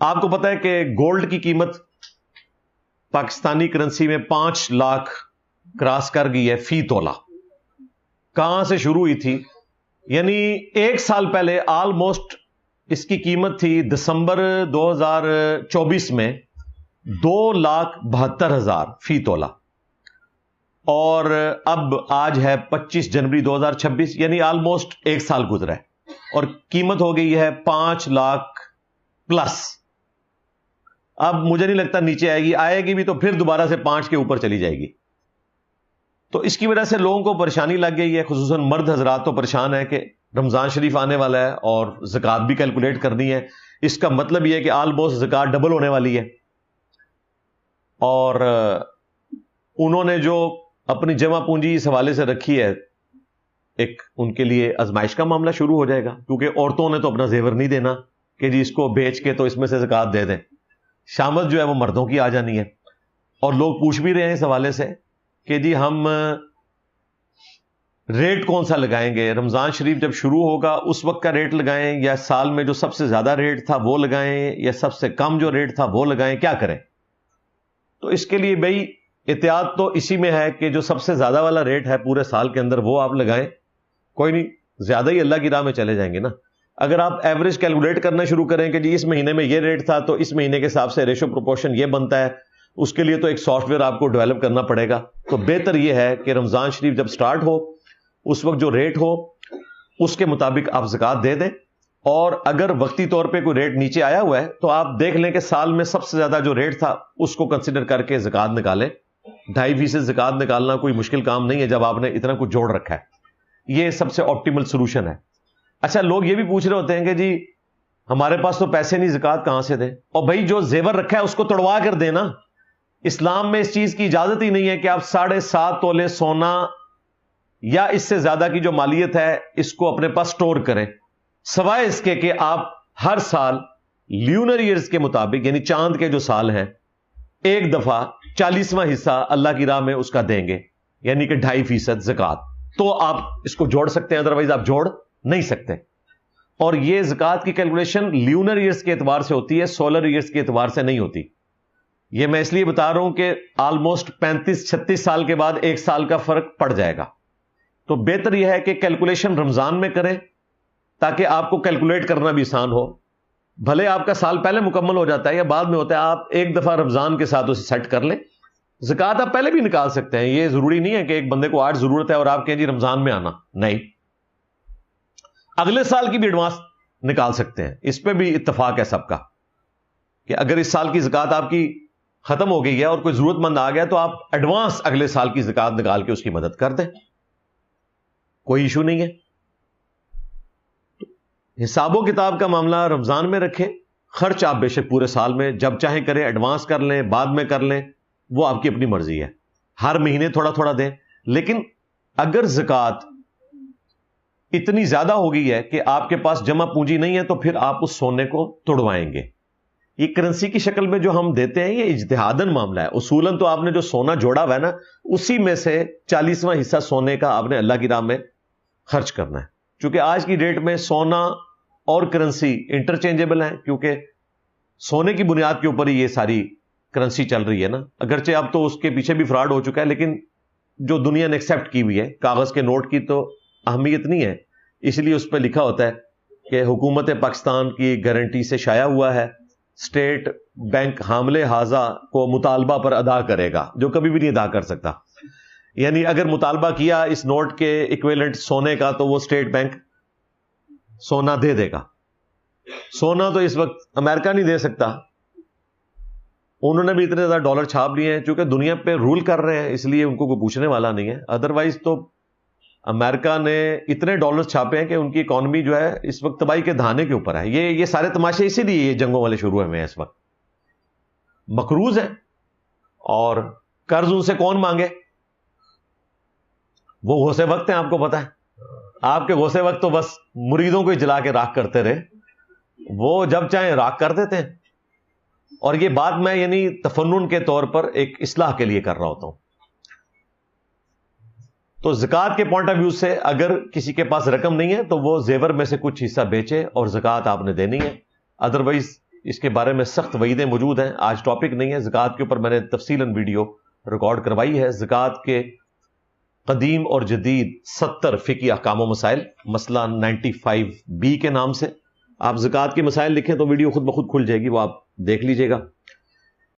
آپ کو پتا ہے کہ گولڈ کی قیمت پاکستانی کرنسی میں 5 لاکھ کراس کر گئی ہے فی تولہ. کہاں سے شروع ہوئی تھی؟ یعنی 1 سال پہلے آلموسٹ اس کی قیمت تھی دسمبر 2024 میں 2,72,000 فی تولہ، اور اب آج ہے 25 جنوری 2026، یعنی آلموسٹ 1 سال گزرا ہے اور قیمت ہو گئی ہے 5 لاکھ پلس. اب مجھے نہیں لگتا نیچے آئے گی بھی تو پھر دوبارہ سے 5 کے اوپر چلی جائے گی. تو اس کی وجہ سے لوگوں کو پریشانی لگ گئی ہے، خصوصاً مرد حضرات تو پریشان ہے کہ رمضان شریف آنے والا ہے اور زکوٰۃ بھی کیلکولیٹ کرنی ہے. اس کا مطلب یہ ہے کہ آلموسٹ زکوٰۃ ڈبل ہونے والی ہے، اور انہوں نے جو اپنی جمع پونجی اس حوالے سے رکھی ہے، ایک ان کے لیے آزمائش کا معاملہ شروع ہو جائے گا، کیونکہ عورتوں نے تو اپنا زیور نہیں دینا کہ جی اس کو بیچ کے تو اس میں سے زکوٰۃ دے دیں. شامت جو ہے وہ مردوں کی آ جانی ہے. اور لوگ پوچھ بھی رہے ہیں اس حوالے سے کہ جی ہم ریٹ کون سا لگائیں گے، رمضان شریف جب شروع ہوگا اس وقت کا ریٹ لگائیں یا سال میں جو سب سے زیادہ ریٹ تھا وہ لگائیں یا سب سے کم جو ریٹ تھا وہ لگائیں، کیا کریں؟ تو اس کے لیے بھائی احتیاط تو اسی میں ہے کہ جو سب سے زیادہ والا ریٹ ہے پورے سال کے اندر وہ آپ لگائیں. کوئی نہیں، زیادہ ہی اللہ کی راہ میں چلے جائیں گے نا. اگر آپ ایوریج کیلکولیٹ کرنا شروع کریں کہ جی اس مہینے میں یہ ریٹ تھا تو اس مہینے کے حساب سے ریشو پروپورشن یہ بنتا ہے، اس کے لیے تو ایک سافٹ ویئر آپ کو ڈیولپ کرنا پڑے گا. تو بہتر یہ ہے کہ رمضان شریف جب سٹارٹ ہو اس وقت جو ریٹ ہو اس کے مطابق آپ زکوٰۃ دے دیں، اور اگر وقتی طور پہ کوئی ریٹ نیچے آیا ہوا ہے تو آپ دیکھ لیں کہ سال میں سب سے زیادہ جو ریٹ تھا اس کو کنسیڈر کر کے زکوٰۃ نکالیں. 2.5% زکوٰۃ نکالنا کوئی مشکل کام نہیں ہے جب آپ نے اتنا کچھ جوڑ رکھا ہے. یہ سب سے آپٹیمل سولوشن ہے. اچھا، لوگ یہ بھی پوچھ رہے ہوتے ہیں کہ جی ہمارے پاس تو پیسے نہیں، زکوٰۃ کہاں سے دیں؟ اور بھائی جو زیور رکھا ہے اس کو توڑوا کر دینا. اسلام میں اس چیز کی اجازت ہی نہیں ہے کہ آپ 7.5 تولے سونا یا اس سے زیادہ کی جو مالیت ہے اس کو اپنے پاس سٹور کریں، سوائے اس کے کہ آپ ہر سال لیونر ایئرز کے مطابق، یعنی چاند کے جو سال ہیں، ایک دفعہ 40واں حصہ اللہ کی راہ میں اس کا دیں گے، یعنی کہ 2.5% زکوٰۃ. تو آپ اس کو جوڑ سکتے ہیں، ادروائز آپ جوڑ نہیں سکتے. اور یہ زکوٰۃ کی کیلکولیشن لیونر ایئرز کے اعتبار سے ہوتی ہے، سولر ایئرز کے اعتبار سے نہیں ہوتی. یہ میں اس لیے بتا رہا ہوں کہ آلموسٹ 35-36 سال کے بعد 1 سال کا فرق پڑ جائے گا. تو بہتر یہ ہے کہ کیلکولیشن رمضان میں کریں تاکہ آپ کو کیلکولیٹ کرنا بھی آسان ہو. بھلے آپ کا سال پہلے مکمل ہو جاتا ہے یا بعد میں ہوتا ہے، آپ ایک دفعہ رمضان کے ساتھ اسے سیٹ کر لیں. زکوٰۃ آپ پہلے بھی نکال سکتے ہیں، یہ ضروری نہیں ہے کہ ایک بندے کو آج ضرورت ہے اور آپ کہیں جی رمضان میں آنا، نہیں، اگلے سال کی بھی ایڈوانس نکال سکتے ہیں. اس پہ بھی اتفاق ہے سب کا کہ اگر اس سال کی زکوٰۃ آپ کی ختم ہو گئی ہے اور کوئی ضرورت مند آ گیا تو آپ ایڈوانس اگلے سال کی زکوٰۃ نکال کے اس کی مدد کر دیں، کوئی ایشو نہیں ہے. حساب و کتاب کا معاملہ رمضان میں رکھیں، خرچ آپ بے شک پورے سال میں جب چاہیں کریں، ایڈوانس کر لیں، بعد میں کر لیں، وہ آپ کی اپنی مرضی ہے. ہر مہینے تھوڑا تھوڑا دیں. لیکن اگر زکوٰۃ اتنی زیادہ ہو گئی ہے کہ آپ کے پاس جمع پونجی نہیں ہے تو پھر آپ اس سونے کو توڑوائیں گے. یہ کرنسی کی شکل میں جو ہم دیتے ہیں یہ اجتہاداً معاملہ ہے. اصولاً تو آپ نے جو سونا جوڑا ہوا ہے نا، اسی میں سے 40واں حصہ سونے کا آپ نے اللہ کی راہ میں خرچ کرنا ہے. چونکہ آج کی ڈیٹ میں سونا اور کرنسی انٹرچینجبل ہیں، کیونکہ سونے کی بنیاد کے اوپر ہی یہ ساری کرنسی چل رہی ہے نا. اگرچہ اب تو اس کے پیچھے بھی فراڈ ہو چکا ہے، لیکن جو دنیا نے ایکسیپٹ کی ہوئی ہے، کاغذ کے نوٹ کی تو اہمیت نہیں ہے، اس لیے اس پہ لکھا ہوتا ہے کہ حکومت پاکستان کی گارنٹی سے شائع ہوا ہے، اسٹیٹ بینک حاملے حاضہ کو مطالبہ پر ادا کرے گا، جو کبھی بھی نہیں ادا کر سکتا. یعنی اگر مطالبہ کیا اس نوٹ کے ایکویلنٹ سونے کا تو وہ اسٹیٹ بینک سونا دے دے گا. سونا تو اس وقت امریکہ نہیں دے سکتا، انہوں نے بھی اتنے زیادہ ڈالر چھاپ لیے ہیں، چونکہ دنیا پہ رول کر رہے ہیں اس لیے ان کو کوئی پوچھنے والا نہیں ہے. ادروائز تو امریکہ نے اتنے ڈالر چھاپے ہیں کہ ان کی اکانومی جو ہے اس وقت تباہی کے دہانے کے اوپر ہے. یہ سارے تماشے اسی لیے یہ جنگوں والے شروع ہوئے ہیں. اس وقت مقروض ہیں اور قرض ان سے کون مانگے؟ وہ غوثے وقت ہیں، آپ کو پتا ہے. آپ کے غوثے وقت تو بس مریدوں کو ہی جلا کے راکھ کرتے رہے، وہ جب چاہیں راکھ کر دیتے ہیں. اور یہ بات میں یعنی تفنن کے طور پر ایک اصلاح کے لیے کر رہا ہوتا ہوں. تو زکوٰۃ کے پوائنٹ آف ویو سے اگر کسی کے پاس رقم نہیں ہے تو وہ زیور میں سے کچھ حصہ بیچے اور زکوٰۃ آپ نے دینی ہے. ادروائز اس کے بارے میں سخت وعیدیں موجود ہیں. آج ٹاپک نہیں ہے زکوٰۃ کے اوپر، میں نے تفصیلاً ویڈیو ریکارڈ کروائی ہے. زکوٰۃ کے قدیم اور جدید 70 فقہی احکام و مسائل، مسئلہ 95B کے نام سے. آپ زکوٰۃ کے مسائل لکھیں تو ویڈیو خود بخود کھل جائے گی، وہ آپ دیکھ لیجئے گا.